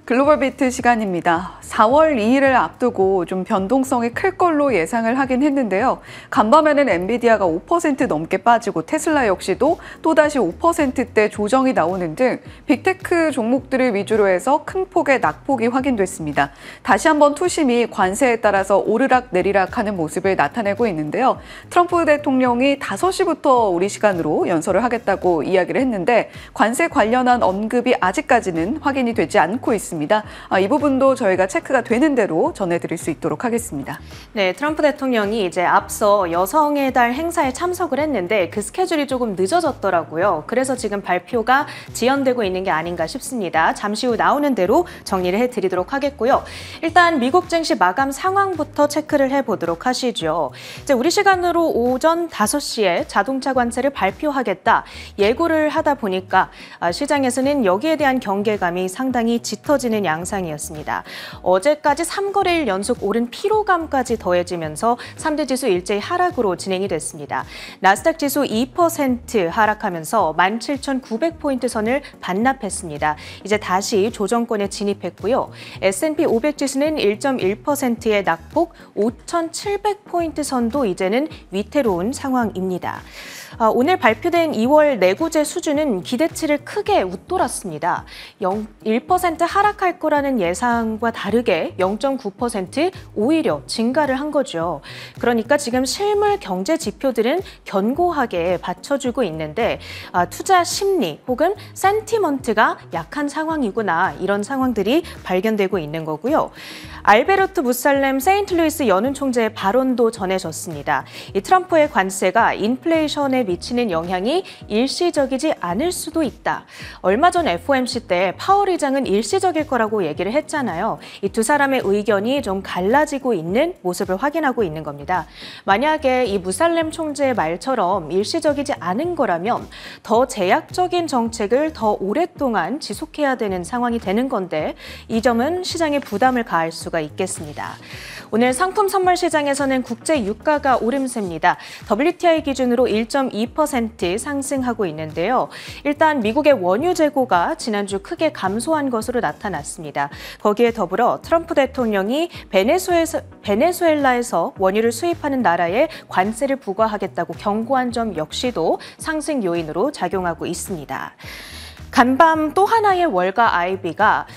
글로벌 비트 시간입니다. 4월 2일을 앞두고 좀 변동성이 클 걸로 예상을 하긴 했는데요. 간밤에는 엔비디아가 5% 넘게 빠지고 테슬라 역시도 또다시 5%대 조정이 나오는 등 빅테크 종목들을 위주로 해서 큰 폭의 낙폭이 확인됐습니다. 다시 한번 투심이 관세에 따라서 오르락 내리락 하는 모습을 나타내고 있는데요. 트럼프 대통령이 5시부터 우리 시간으로 연설을 하겠다고 이야기를 했는데 관세 관련한 언급이 아직까지는 확인이 되지 않고 있습니다. 이 부분도 저희가 체크가 되는 대로 전해드릴 수 있도록 하겠습니다. 네, 트럼프 대통령이 이제 앞서 여성의 달 행사에 참석을 했는데 그 스케줄이 조금 늦어졌더라고요. 그래서 지금 발표가 지연되고 있는 게 아닌가 싶습니다. 잠시 후 나오는 대로 정리를 해드리도록 하겠고요. 일단 미국 증시 마감 상황부터 체크를 해보도록 하시죠. 이제 우리 시간으로 오전 5시에 자동차 관세를 발표하겠다 예고를 하다 보니까 시장에서는 여기에 대한 경계감이 상당히 짙어지는 양상이었습니다. 어제까지 3거래일 연속 오른 피로감까지 더해지면서 3대 지수 일제히 하락으로 진행이 됐습니다. 나스닥 지수 2% 하락하면서 17,900포인트 선을 반납했습니다. 이제 다시 조정권에 진입했고요. S&P 500 지수는 1.1%의 낙폭 5,700포인트 선도 이제는 위태로운 상황입니다. 오늘 발표된 2월 내구재 수준은 기대치를 크게 웃돌았습니다. 1% 하락할 거라는 예상과 다르게 0.9% 오히려 증가를 한 거죠. 그러니까 지금 실물 경제 지표들은 견고하게 받쳐주고 있는데 투자 심리 혹은 센티먼트가 약한 상황이구나 이런 상황들이 발견되고 있는 거고요. 알베르토 무살렘 세인트루이스 연은 총재의 발언도 전해졌습니다. 이 트럼프의 관세가 인플레이션에 미치는 영향이 일시적이지 않을 수도 있다. 얼마 전 FOMC 때 파월 의장은 일시적일 거라고 얘기를 했잖아요. 이 두 사람의 의견이 좀 갈라지고 있는 모습을 확인하고 있는 겁니다. 만약에 이 무살렘 총재의 말처럼 일시적이지 않은 거라면 더 제약적인 정책을 더 오랫동안 지속해야 되는 상황이 되는 건데 이 점은 시장에 부담을 가할 수가 있겠습니다. 오늘 상품 선물 시장에서는 국제 유가가 오름세입니다. WTI 기준으로 1.2% 상승하고 있는데요. 일단 미국의 원유 재고가 지난주 크게 감소한 것으로 나타났습니다. 거기에 더불어 트럼프 대통령이 베네수엘라에서 원유를 수입하는 나라에 관세를 부과하겠다고 경고한 점 역시도 상승 요인으로 작용하고 있습니다. 간밤 또 하나의 월가 IB가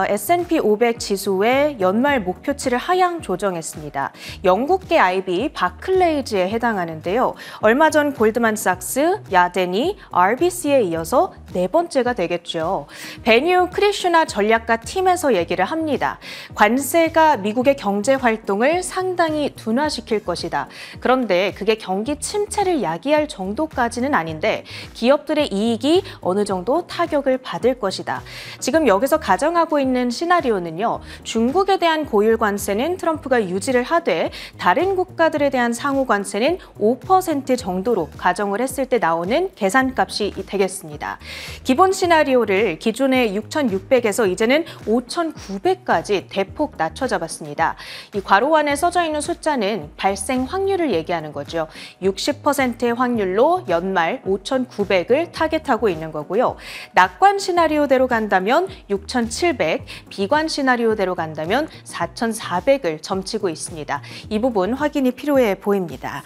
S&P 500 지수의 연말 목표치를 하향 조정했습니다. 영국계 IB 바클레이즈에 해당하는데요. 얼마 전 골드만삭스, 야데니, RBC에 이어서 네 번째가 되겠죠. 베뉴 크리슈나 전략가 팀에서 얘기를 합니다. 관세가 미국의 경제 활동을 상당히 둔화시킬 것이다. 그런데 그게 경기 침체를 야기할 정도까지는 아닌데 기업들의 이익이 어느 정도 타격을 받을 것이다. 지금 여기서 가정하고 있는 시나리오는요. 중국에 대한 고율 관세는 트럼프가 유지를 하되 다른 국가들에 대한 상호 관세는 5% 정도로 가정을 했을 때 나오는 계산값이 되겠습니다. 기본 시나리오를 기존의 6,600에서 이제는 5,900까지 대폭 낮춰 잡았습니다. 이 괄호 안에 써져 있는 숫자는 발생 확률을 얘기하는 거죠. 60%의 확률로 연말 5,900을 타겟하고 있는 거고요. 낙관 시나리오대로 간다면 6,700, 비관 시나리오대로 간다면 4,400을 점치고 있습니다. 이 부분 확인이 필요해 보입니다.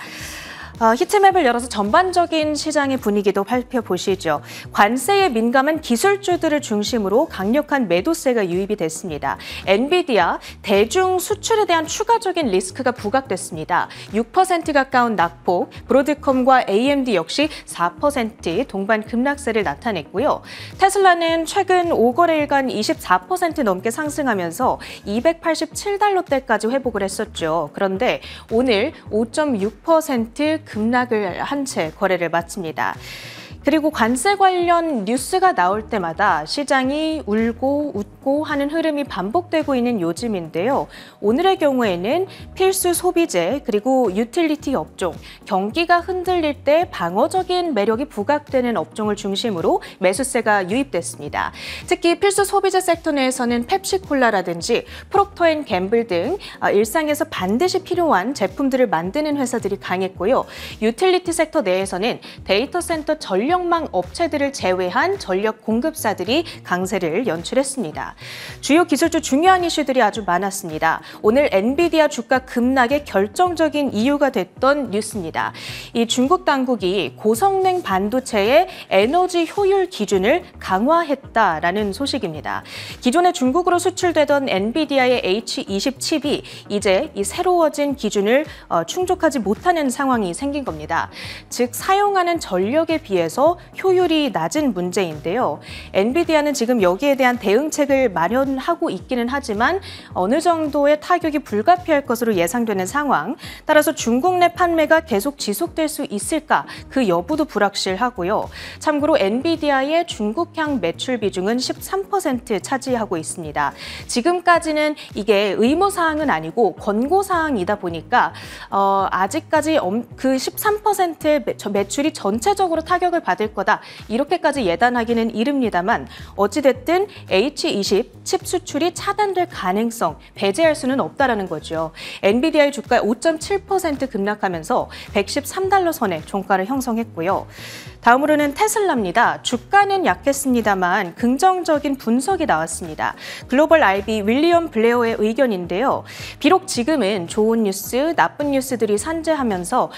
히트맵을 열어서 전반적인 시장의 분위기도 살펴보시죠. 관세에 민감한 기술주들을 중심으로 강력한 매도세가 유입이 됐습니다. 엔비디아, 대중 수출에 대한 추가적인 리스크가 부각됐습니다. 6% 가까운 낙폭, 브로드컴과 AMD 역시 4% 동반 급락세를 나타냈고요. 테슬라는 최근 5거래일간 24% 넘게 상승하면서 287달러대까지 회복을 했었죠. 그런데 오늘 5.6% 급락을 한 채 거래를 마칩니다. 그리고 관세 관련 뉴스가 나올 때마다 시장이 울고 웃고 하는 흐름이 반복되고 있는 요즘인데요. 오늘의 경우에는 필수 소비재 그리고 유틸리티 업종, 경기가 흔들릴 때 방어적인 매력이 부각되는 업종을 중심으로 매수세가 유입됐습니다. 특히 필수 소비재 섹터 내에서는 펩시콜라라든지 프록터앤갬블 등 일상에서 반드시 필요한 제품들을 만드는 회사들이 강했고요. 유틸리티 섹터 내에서는 데이터 센터 전력망 업체들을 제외한 전력 공급사들이 강세를 연출했습니다. 주요 기술주 중요한 이슈들이 아주 많았습니다. 오늘 엔비디아 주가 급락의 결정적인 이유가 됐던 뉴스입니다. 이 중국 당국이 고성능 반도체의 에너지 효율 기준을 강화했다라는 소식입니다. 기존에 중국으로 수출되던 엔비디아의 H20 칩이 이제 이 새로워진 기준을 충족하지 못하는 상황이 생긴 겁니다. 즉 사용하는 전력에 비해서 효율이 낮은 문제인데요. 엔비디아는 지금 여기에 대한 대응책을 마련하고 있기는 하지만 어느 정도의 타격이 불가피할 것으로 예상되는 상황, 따라서 중국 내 판매가 계속 지속될 수 있을까 그 여부도 불확실하고요. 참고로 엔비디아의 중국향 매출 비중은 13% 차지하고 있습니다. 지금까지는 이게 의무사항은 아니고 권고사항이다 보니까 아직까지 그 13%의 매출이 전체적으로 타격을 받을 거다 이렇게까지 예단하기는 이릅니다만 어찌됐든 H20 칩 수출이 차단될 가능성 배제할 수는 없다라는 거죠. 엔비디아의 주가 5.7% 급락하면서 113달러 선에 종가를 형성했고요. 다음으로는 테슬라입니다. 주가는 약했습니다만 긍정적인 분석이 나왔습니다. 글로벌 IB 윌리엄 블레어의 의견인데요. 비록 지금은 좋은 뉴스, 나쁜 뉴스들이 산재하면서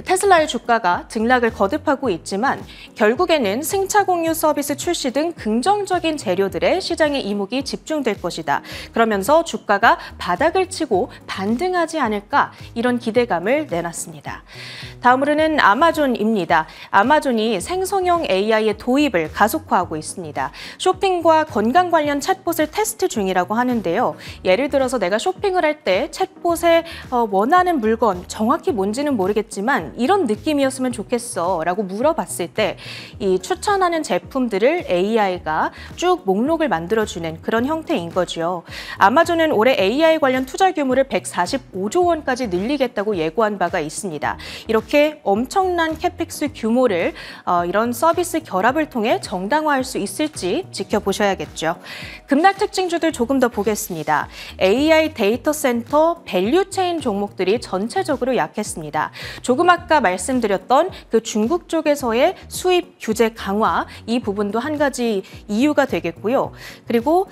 테슬라의 주가가 등락을 거듭하고 있지만 결국에는 승차 공유 서비스 출시 등 긍정적인 재료들의 시장의 이목이 집중될 것이다. 그러면서 주가가 바닥을 치고 반등하지 않을까 이런 기대감을 내놨습니다. 다음으로는 아마존입니다. 아마존이 생성형 AI의 도입을 가속화하고 있습니다. 쇼핑과 건강 관련 챗봇을 테스트 중이라고 하는데요. 예를 들어서 내가 쇼핑을 할 때 챗봇에 원하는 물건 정확히 뭔지는 모르겠지만 이런 느낌이었으면 좋겠어 라고 물어봤을 때 이 추천하는 제품들을 AI가 쭉 목록을 만들어주는 그런 형태인 거죠. 아마존은 올해 AI 관련 투자 규모를 145조 원까지 늘리겠다고 예고한 바가 있습니다. 이렇게 엄청난 캐펙스 규모를 이런 서비스 결합을 통해 정당화할 수 있을지 지켜보셔야겠죠. 급락 특징주들 조금 더 보겠습니다. AI 데이터 센터 밸류체인 종목들이 전체적으로 약했습니다. 조금 아까 말씀드렸던 그 중국 쪽에서의 수입 규제 강화 이 부분도 한 가지 이유가 되겠고요. 그리고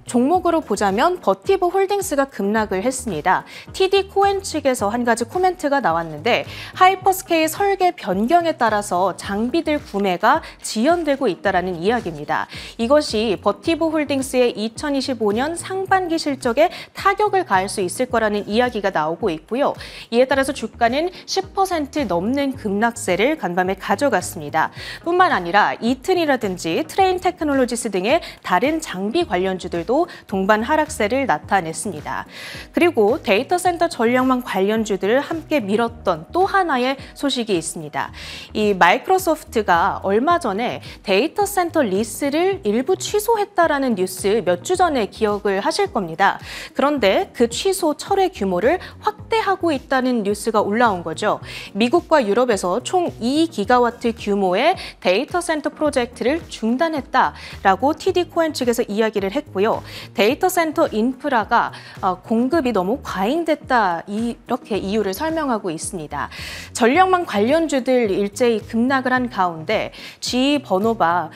종목으로 보자면 버티브 홀딩스가 급락을 했습니다. TD 코엔 측에서 한 가지 코멘트가 나왔는데 하이퍼스케일 설계 변경에 따라서 장비들 구매가 지연되고 있다는 이야기입니다. 이것이 버티브 홀딩스의 2025년 상반기 실적에 타격을 가할 수 있을 거라는 이야기가 나오고 있고요. 이에 따라서 주가는 10% 넘는 급락세를 간밤에 가져갔습니다. 뿐만 아니라 이튼이라든지 트레인 테크놀로지스 등의 다른 장비 관련주들도 동반 하락세를 나타냈습니다. 그리고 데이터 센터 전력망 관련주들을 함께 밀었던 또 하나의 소식이 있습니다. 이 마이크로소프트가 얼마 전에 데이터 센터 리스를 일부 취소했다라는 뉴스 몇 주 전에 기억을 하실 겁니다. 그런데 그 취소 철회 규모를 확대하고 있다는 뉴스가 올라온 거죠. 미국과 유럽에서 총 2기가와트 규모의 데이터 센터 프로젝트를 중단했다라고 TD 코엔 측에서 이야기를 했고요. 데이터 센터 인프라가 공급이 너무 과잉됐다 이렇게 이유를 설명하고 있습니다. 전력망 관련주들 일제히 급락을 한 가운데 GE 버노바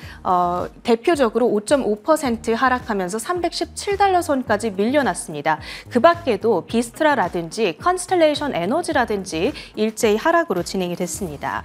대표적으로 5.5% 하락하면서 317달러 선까지 밀려났습니다. 그 밖에도 비스트라라든지 컨스텔레이션 에너지라든지 일제히 하락으로 진행이 됐습니다.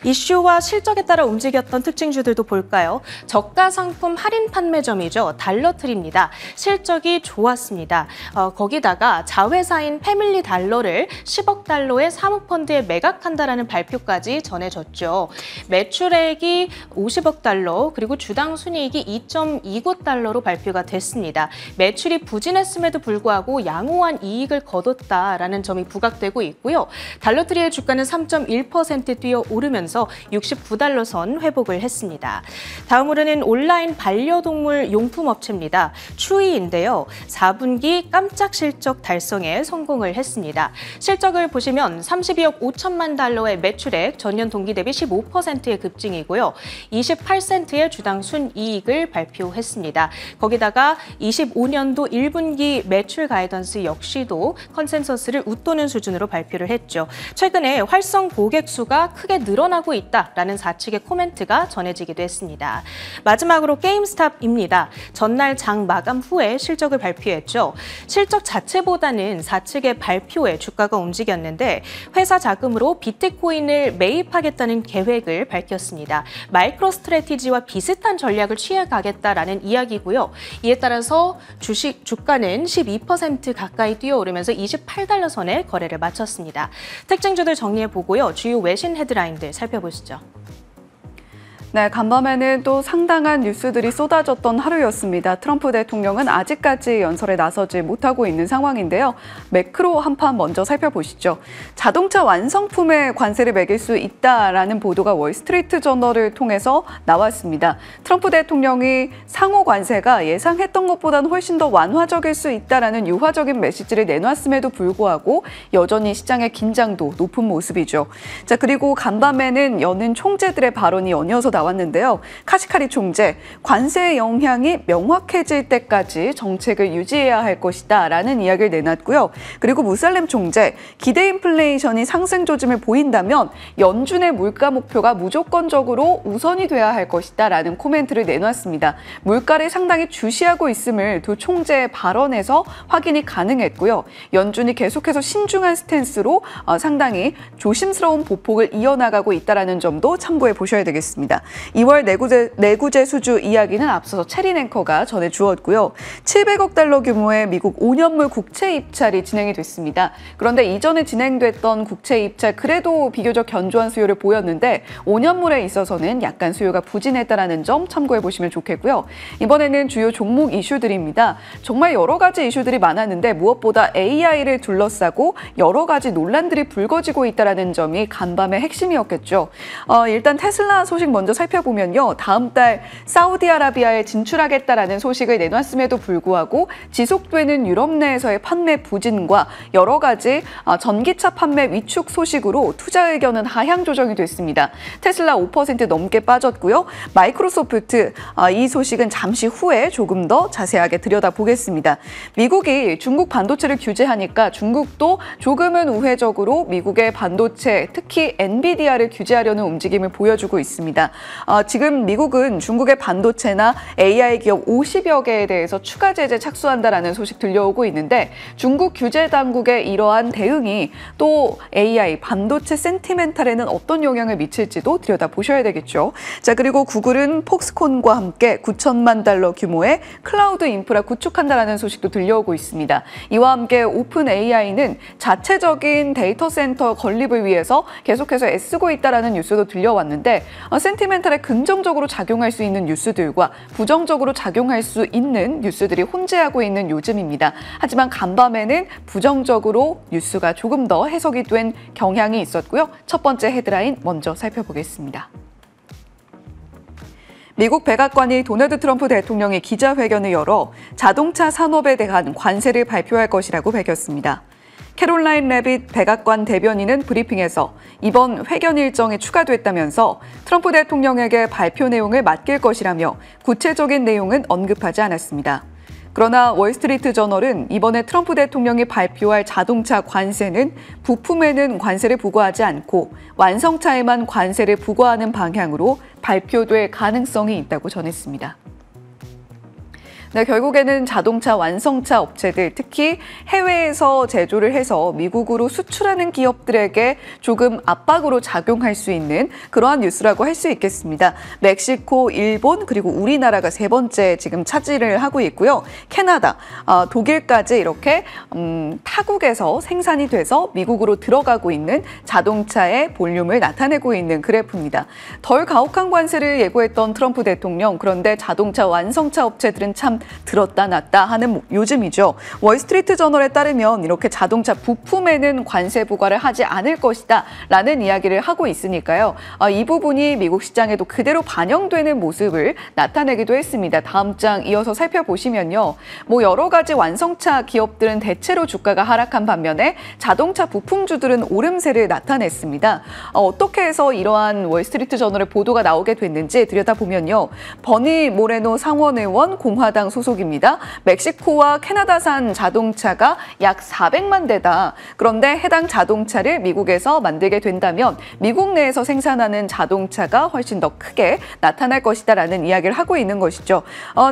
이슈와 실적에 따라 움직였던 특징주들도 볼까요? 저가 상품 할인 판매점이죠. 달러트리입니다. 실적이 좋았습니다. 거기다가 자회사인 패밀리 달러를 10억 달러의 사모펀드에 매각한다라는 발표까지 전해졌죠. 매출액이 50억 달러 그리고 주당 순이익이 2.29달러로 발표가 됐습니다. 매출이 부진했음에도 불구하고 양호한 이익을 거뒀다라는 점이 부각되고 있고요. 달러트리의 주가는 3.1% 뛰어오르면서 하면서 69달러 선 회복을 했습니다. 다음으로는 온라인 반려동물 용품 업체입니다. 추이인데요. 4분기 깜짝 실적 달성에 성공을 했습니다. 실적을 보시면 32억 5천만 달러의 매출액, 전년 동기 대비 15%의 급증이고요. 28센트의 주당 순이익을 발표했습니다. 거기다가 25년도 1분기 매출 가이던스 역시도 컨센서스를 웃도는 수준으로 발표를 했죠. 최근에 활성 고객 수가 크게 늘어나고 있다라는 사측의 코멘트가 전해지기도 했습니다. 마지막으로 게임스탑입니다. 전날 장 마감 후에 실적을 발표했죠. 실적 자체보다는 사측의 발표에 주가가 움직였는데 회사 자금으로 비트코인을 매입하겠다는 계획을 밝혔습니다. 마이크로 스트래티지와 비슷한 전략을 취해가겠다라는 이야기고요. 이에 따라서 주가는 12% 가까이 뛰어오르면서 28달러 선에 거래를 마쳤습니다. 특징주들 정리해보고요. 주요 외신 헤드라인들 살펴보시죠. 네, 간밤에는 또 상당한 뉴스들이 쏟아졌던 하루였습니다. 트럼프 대통령은 아직까지 연설에 나서지 못하고 있는 상황인데요. 매크로 한판 먼저 살펴보시죠. 자동차 완성품에 관세를 매길 수 있다라는 보도가 월스트리트 저널을 통해서 나왔습니다. 트럼프 대통령이 상호 관세가 예상했던 것보다는 훨씬 더 완화적일 수 있다라는 유화적인 메시지를 내놨음에도 불구하고 여전히 시장의 긴장도 높은 모습이죠. 자, 그리고 간밤에는 여는 총재들의 발언이 연이어서 나왔는데요. 카시카리 총재, 관세의 영향이 명확해질 때까지 정책을 유지해야 할 것이다 라는 이야기를 내놨고요. 그리고 무살렘 총재, 기대 인플레이션이 상승 조짐을 보인다면 연준의 물가 목표가 무조건적으로 우선이 돼야 할 것이다 라는 코멘트를 내놨습니다. 물가를 상당히 주시하고 있음을 두 총재의 발언에서 확인이 가능했고요. 연준이 계속해서 신중한 스탠스로 상당히 조심스러운 보폭을 이어나가고 있다는 점도 참고해 보셔야 되겠습니다. 2월 내구재 수주 이야기는 앞서서 체린 앵커가 전해주었고요. 700억 달러 규모의 미국 5년물 국채 입찰이 진행이 됐습니다. 그런데 이전에 진행됐던 국채 입찰 그래도 비교적 견조한 수요를 보였는데 5년물에 있어서는 약간 수요가 부진했다는 점 참고해 보시면 좋겠고요. 이번에는 주요 종목 이슈들입니다. 정말 여러 가지 이슈들이 많았는데 무엇보다 AI를 둘러싸고 여러 가지 논란들이 불거지고 있다는 점이 간밤의 핵심이었겠죠. 일단 테슬라 소식 먼저 살펴보면요. 다음 달 사우디아라비아에 진출하겠다라는 소식을 내놨음에도 불구하고 지속되는 유럽 내에서의 판매 부진과 여러 가지 전기차 판매 위축 소식으로 투자 의견은 하향 조정이 됐습니다. 테슬라 5% 넘게 빠졌고요. 마이크로소프트 이 소식은 잠시 후에 조금 더 자세하게 들여다보겠습니다. 미국이 중국 반도체를 규제하니까 중국도 조금은 우회적으로 미국의 반도체, 특히 엔비디아를 규제하려는 움직임을 보여주고 있습니다. 지금 미국은 중국의 반도체나 AI 기업 50여 개에 대해서 추가 제재 착수한다라는 소식 들려오고 있는데 중국 규제 당국의 이러한 대응이 또 AI, 반도체 센티멘탈에는 어떤 영향을 미칠지도 들여다보셔야 되겠죠. 자, 그리고 구글은 폭스콘과 함께 9천만 달러 규모의 클라우드 인프라 구축한다라는 소식도 들려오고 있습니다. 이와 함께 오픈 AI는 자체적인 데이터 센터 건립을 위해서 계속해서 애쓰고 있다라는 뉴스도 들려왔는데 센티멘탈에 긍정적으로 작용할 수 있는 뉴스들과 부정적으로 작용할 수 있는 뉴스들이 혼재하고 있는 요즘입니다. 하지만 간밤에는 부정적으로 뉴스가 조금 더 해석이 된 경향이 있었고요. 첫 번째 헤드라인 먼저 살펴보겠습니다. 미국 백악관이 도널드 트럼프 대통령이 기자회견을 열어 자동차 산업에 대한 관세를 발표할 것이라고 밝혔습니다. 캐롤라인 레빗 백악관 대변인은 브리핑에서 이번 회견 일정이 추가됐다면서 트럼프 대통령에게 발표 내용을 맡길 것이라며 구체적인 내용은 언급하지 않았습니다. 그러나 월스트리트 저널은 이번에 트럼프 대통령이 발표할 자동차 관세는 부품에는 관세를 부과하지 않고 완성차에만 관세를 부과하는 방향으로 발표될 가능성이 있다고 전했습니다. 네, 결국에는 자동차 완성차 업체들, 특히 해외에서 제조를 해서 미국으로 수출하는 기업들에게 조금 압박으로 작용할 수 있는 그러한 뉴스라고 할 수 있겠습니다. 멕시코, 일본, 그리고 우리나라가 세 번째 지금 차지를 하고 있고요. 캐나다, 독일까지 이렇게 타국에서 생산이 돼서 미국으로 들어가고 있는 자동차의 볼륨을 나타내고 있는 그래프입니다. 덜 가혹한 관세를 예고했던 트럼프 대통령, 그런데 자동차 완성차 업체들은 참 참 들었다 놨다 하는 요즘이죠. 월스트리트 저널에 따르면 이렇게 자동차 부품에는 관세 부과를 하지 않을 것이다 라는 이야기를 하고 있으니까요. 이 부분이 미국 시장에도 그대로 반영되는 모습을 나타내기도 했습니다. 다음 장 이어서 살펴보시면요. 여러 가지 완성차 기업들은 대체로 주가가 하락한 반면에 자동차 부품주들은 오름세를 나타냈습니다. 어떻게 해서 이러한 월스트리트 저널의 보도가 나오게 됐는지 들여다보면요. 버니 모레노 상원의원 공화당 소속입니다. 멕시코와 캐나다산 자동차가 약 400만 대다. 그런데 해당 자동차를 미국에서 만들게 된다면 미국 내에서 생산하는 자동차가 훨씬 더 크게 나타날 것이다라는 이야기를 하고 있는 것이죠.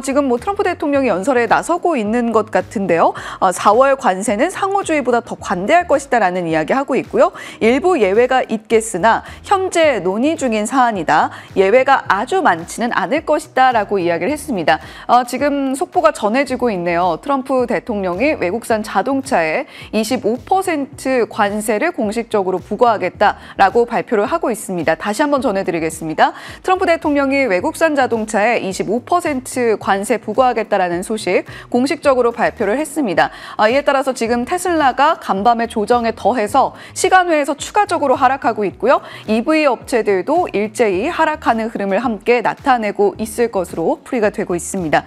지금 트럼프 대통령이 연설에 나서고 있는 것 같은데요. 4월 관세는 상호주의보다 더 관대할 것이다라는 이야기하고 있고요. 일부 예외가 있겠으나 현재 논의 중인 사안이다. 예외가 아주 많지는 않을 것이다라고 이야기를 했습니다. 지금 속보가 전해지고 있네요. 트럼프 대통령이 외국산 자동차에 25% 관세를 공식적으로 부과하겠다라고 발표를 하고 있습니다. 다시 한번 전해드리겠습니다. 트럼프 대통령이 외국산 자동차에 25% 관세 부과하겠다라는 소식 공식적으로 발표를 했습니다. 이에 따라서 지금 테슬라가 간밤에 조정에 더해서 시간외에서 추가적으로 하락하고 있고요. EV 업체들도 일제히 하락하는 흐름을 함께 나타내고 있을 것으로 풀이가 되고 있습니다.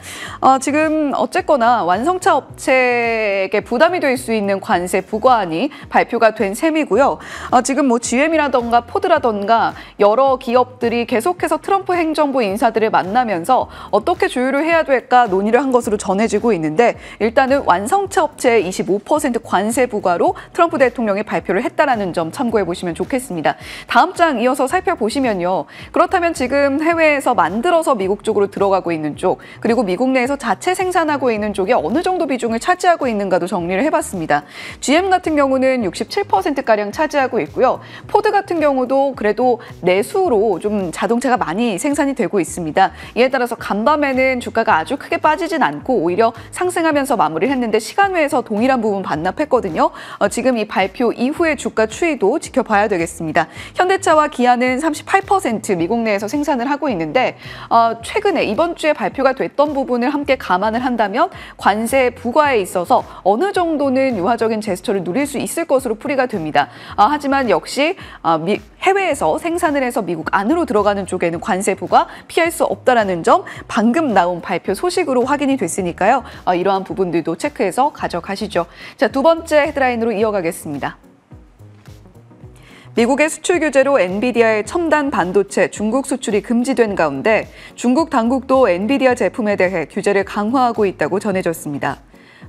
지금 어쨌거나 완성차 업체에게 부담이 될 수 있는 관세 부과안이 발표가 된 셈이고요. 지금 GM이라던가 포드라던가 여러 기업들이 계속해서 트럼프 행정부 인사들을 만나면서 어떻게 조율을 해야 될까 논의를 한 것으로 전해지고 있는데 일단은 완성차 업체의 25% 관세 부과로 트럼프 대통령이 발표를 했다라는 점 참고해 보시면 좋겠습니다. 다음 장 이어서 살펴보시면요. 그렇다면 지금 해외에서 만들어서 미국 쪽으로 들어가고 있는 쪽 그리고 미국 내에서 자체 생산하고 있는 쪽이 어느 정도 비중을 차지하고 있는가도 정리를 해봤습니다. GM 같은 경우는 67%가량 차지하고 있고요. 포드 같은 경우도 그래도 내수로 좀 자동차가 많이 생산이 되고 있습니다. 이에 따라서 간밤에는 주가가 아주 크게 빠지진 않고 오히려 상승하면서 마무리를 했는데 시간외에서 동일한 부분 반납했거든요. 지금 이 발표 이후의 주가 추이도 지켜봐야 되겠습니다. 현대차와 기아는 38% 미국 내에서 생산을 하고 있는데 최근에 이번 주에 발표가 됐던 부분을 함께 감안을 한다면 관세 부과에 있어서 어느 정도는 유화적인 제스처를 누릴 수 있을 것으로 풀이가 됩니다. 하지만 역시 해외에서 생산을 해서 미국 안으로 들어가는 쪽에는 관세 부과 피할 수 없다라는 점 방금 나온 발표 소식으로 확인이 됐으니까요. 이러한 부분들도 체크해서 가져가시죠. 자, 두 번째 헤드라인으로 이어가겠습니다. 미국의 수출 규제로 엔비디아의 첨단 반도체 중국 수출이 금지된 가운데 중국 당국도 엔비디아 제품에 대해 규제를 강화하고 있다고 전해졌습니다.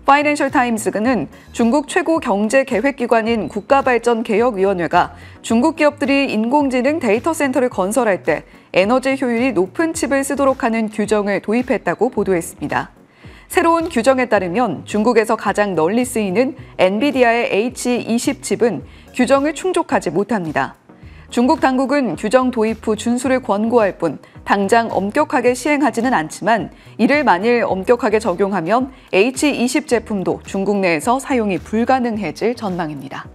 파이낸셜 타임스는 중국 최고 경제계획기관인 국가발전개혁위원회가 중국 기업들이 인공지능 데이터 센터를 건설할 때 에너지 효율이 높은 칩을 쓰도록 하는 규정을 도입했다고 보도했습니다. 새로운 규정에 따르면 중국에서 가장 널리 쓰이는 엔비디아의 H20 칩은 규정을 충족하지 못합니다. 중국 당국은 규정 도입 후 준수를 권고할 뿐 당장 엄격하게 시행하지는 않지만 이를 만일 엄격하게 적용하면 H20 제품도 중국 내에서 사용이 불가능해질 전망입니다.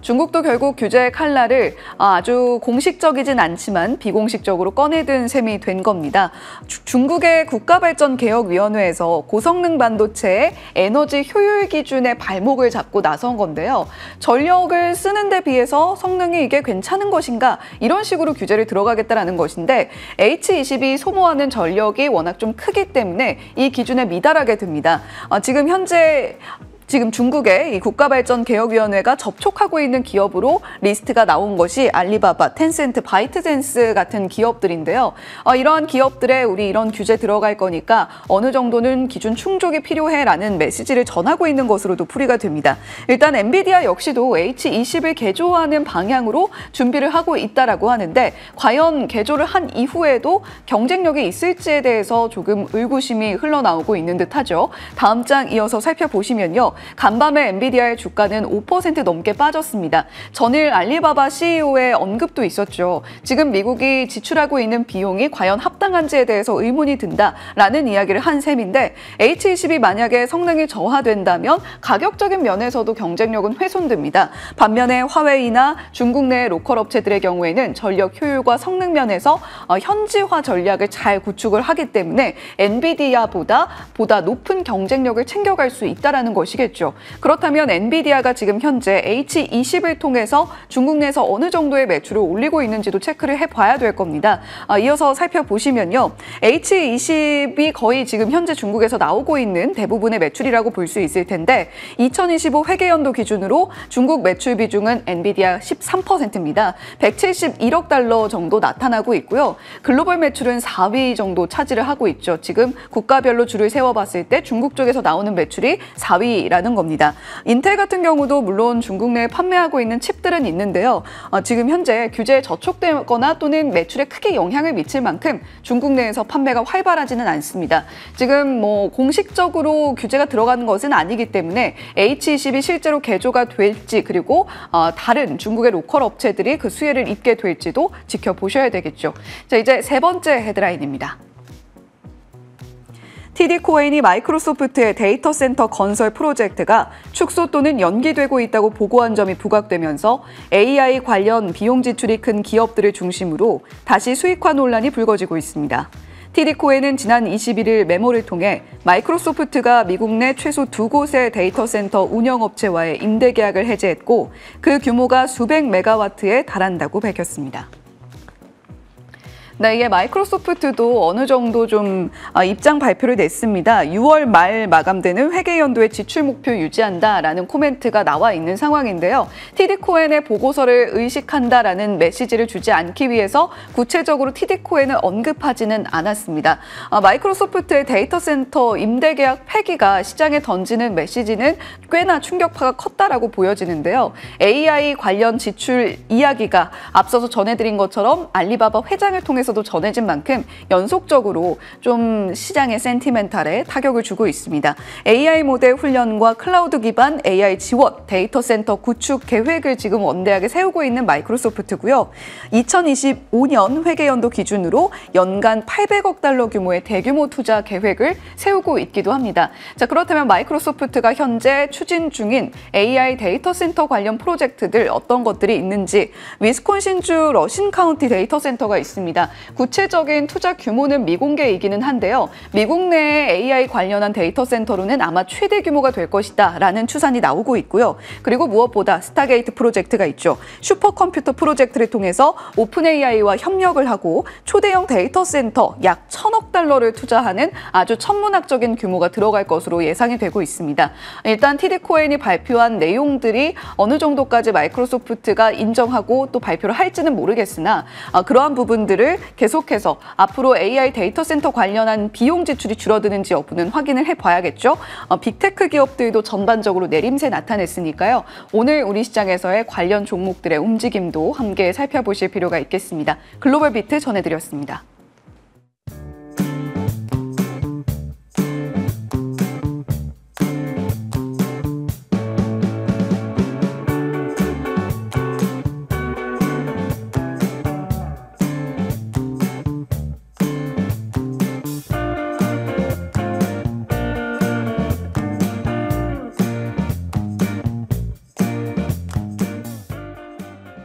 중국도 결국 규제의 칼날을 아주 공식적이진 않지만 비공식적으로 꺼내든 셈이 된 겁니다. 중국의 국가발전개혁위원회에서 고성능 반도체의 에너지 효율 기준의 발목을 잡고 나선 건데요. 전력을 쓰는 데 비해서 성능이 이게 괜찮은 것인가 이런 식으로 규제를 들어가겠다라는 것인데 H20이 소모하는 전력이 워낙 좀 크기 때문에 이 기준에 미달하게 됩니다. 지금 중국의 이 국가발전개혁위원회가 접촉하고 있는 기업으로 리스트가 나온 것이 알리바바, 텐센트, 바이트댄스 같은 기업들인데요. 이러한 기업들에 우리 이런 규제 들어갈 거니까 어느 정도는 기준 충족이 필요해라는 메시지를 전하고 있는 것으로도 풀이가 됩니다. 일단 엔비디아 역시도 H20을 개조하는 방향으로 준비를 하고 있다라고 하는데 과연 개조를 한 이후에도 경쟁력이 있을지에 대해서 조금 의구심이 흘러나오고 있는 듯하죠. 다음 장 이어서 살펴보시면요. 간밤에 엔비디아의 주가는 5% 넘게 빠졌습니다. 전일 알리바바 CEO의 언급도 있었죠. 지금 미국이 지출하고 있는 비용이 과연 합당한지에 대해서 의문이 든다라는 이야기를 한 셈인데 H20이 만약에 성능이 저하된다면 가격적인 면에서도 경쟁력은 훼손됩니다. 반면에 화웨이나 중국 내 로컬 업체들의 경우에는 전력 효율과 성능 면에서 현지화 전략을 잘 구축을 하기 때문에 엔비디아보다 높은 경쟁력을 챙겨갈 수 있다는 것이겠죠. 그렇다면 엔비디아가 지금 현재 H20을 통해서 중국 내에서 어느 정도의 매출을 올리고 있는지도 체크를 해봐야 될 겁니다. 이어서 살펴보시면요. H20이 거의 지금 현재 중국에서 나오고 있는 대부분의 매출이라고 볼 수 있을 텐데 2025 회계연도 기준으로 중국 매출 비중은 엔비디아 13%입니다. 171억 달러 정도 나타나고 있고요. 글로벌 매출은 4위 정도 차지를 하고 있죠. 지금 국가별로 줄을 세워봤을 때 중국 쪽에서 나오는 매출이 4위라는 겁니다. 인텔 같은 경우도 물론 중국 내에 판매하고 있는 칩들은 있는데요. 지금 현재 규제에 저촉되거나 또는 매출에 크게 영향을 미칠 만큼 중국 내에서 판매가 활발하지는 않습니다. 지금 공식적으로 규제가 들어가는 것은 아니기 때문에 H20이 실제로 개조가 될지 그리고 다른 중국의 로컬 업체들이 그 수혜를 입게 될지도 지켜보셔야 되겠죠. 자, 이제 세 번째 헤드라인입니다. TD 코웨인이 마이크로소프트의 데이터 센터 건설 프로젝트가 축소 또는 연기되고 있다고 보고한 점이 부각되면서 AI 관련 비용 지출이 큰 기업들을 중심으로 다시 수익화 논란이 불거지고 있습니다. TD 코웨이는 지난 21일 메모를 통해 마이크로소프트가 미국 내 최소 2곳의 데이터 센터 운영업체와의 임대 계약을 해지했고 그 규모가 수백 메가와트에 달한다고 밝혔습니다. 네, 이게 마이크로소프트도 어느 정도 좀 입장 발표를 냈습니다. 6월 말 마감되는 회계연도의 지출 목표 유지한다라는 코멘트가 나와 있는 상황인데요. TD 코엔의 보고서를 의식한다라는 메시지를 주지 않기 위해서 구체적으로 TD 코엔을 언급하지는 않았습니다. 마이크로소프트의 데이터 센터 임대 계약 폐기가 시장에 던지는 메시지는 꽤나 충격파가 컸다라고 보여지는데요. AI 관련 지출 이야기가 앞서서 전해드린 것처럼 알리바바 회장을 통해서 도 전해진 만큼 연속적으로 좀 시장의 센티멘탈에 타격을 주고 있습니다. AI 모델 훈련과 클라우드 기반 AI 지원, 데이터 센터 구축 계획을 지금 원대하게 세우고 있는 마이크로소프트고요. 2025년 회계연도 기준으로 연간 800억 달러 규모의 대규모 투자 계획을 세우고 있기도 합니다. 자, 그렇다면 마이크로소프트가 현재 추진 중인 AI 데이터 센터 관련 프로젝트들 어떤 것들이 있는지 위스콘신주 러신 카운티 데이터 센터가 있습니다. 구체적인 투자 규모는 미공개이기는 한데요. 미국 내 AI 관련한 데이터 센터로는 아마 최대 규모가 될 것이다 라는 추산이 나오고 있고요. 그리고 무엇보다 스타게이트 프로젝트가 있죠. 슈퍼컴퓨터 프로젝트를 통해서 오픈 AI와 협력을 하고 초대형 데이터 센터 약 1,000억 달러를 투자하는 아주 천문학적인 규모가 들어갈 것으로 예상이 되고 있습니다. 일단 TD 코엔이 발표한 내용들이 어느 정도까지 마이크로소프트가 인정하고 또 발표를 할지는 모르겠으나 그러한 부분들을 계속해서 앞으로 AI 데이터 센터 관련한 비용 지출이 줄어드는지 여부는 확인을 해봐야겠죠. 빅테크 기업들도 전반적으로 내림세 나타냈으니까요. 오늘 우리 시장에서의 관련 종목들의 움직임도 함께 살펴보실 필요가 있겠습니다. 글로벌 비트 전해드렸습니다.